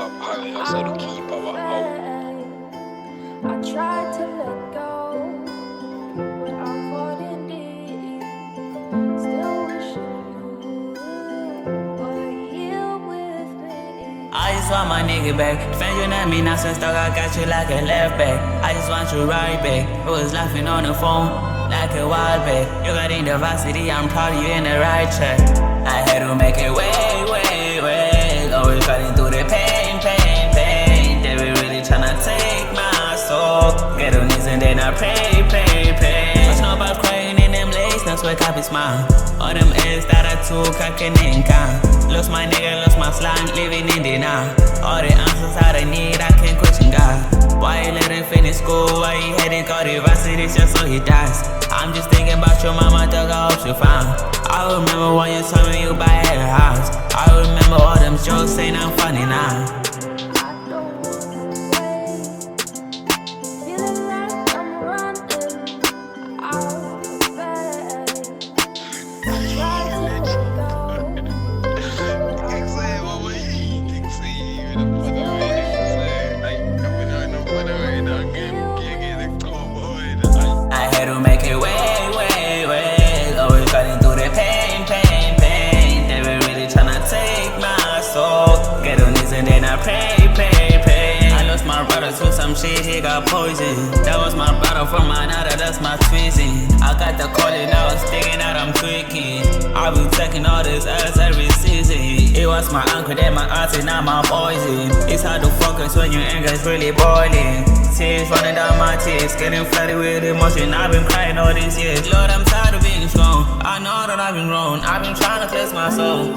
up high, I said to keep our out. I tried to let go, but I fought in deep. Still wishing you were here with me. I just want my nigga back. Defend you not me, now since dog I got you like a left back. I just want you right back. Who was laughing on the phone like a wild back. You got in the varsity, I'm proud of you in the right track. I had to make it way. Always cutting through the pain. They be really tryna take my soul. Get on knees and then I pray. Much know about crying in them lace, that's where copy smile. All them A's that I took, I can't count. Lost my nigga, lost my slang, living in denial. All the answers that I need, I can't question God. Why he let him finish school? Why he had it called university just so he dies? I'm just thinking about your mama, dog, I hope she found. I remember when you told me you buy a house. I remember all them jokes saying I'm funny now. I don't wanna wait, feeling like I'm running out of bed. I tried to let go, but I fought in deep. I had to make it way. Always cutting through the pain. They were really tryna take my soul. Get on knees and then I pray. I lost my brother to some shit, he got poisoned. That was my brother from another, that's my twinsie. I got the calling, I was thinking that I'm tweaking. I be taking all this ass every season. It was my uncle, then my auntie, now my poison. It's hard to focus when your anger's really boiling. Tears running down my tears, getting flooded with emotion. I've been crying all these years. Lord, I'm tired of being strong. I know that I've been wrong. I've been trying to cleanse my soul.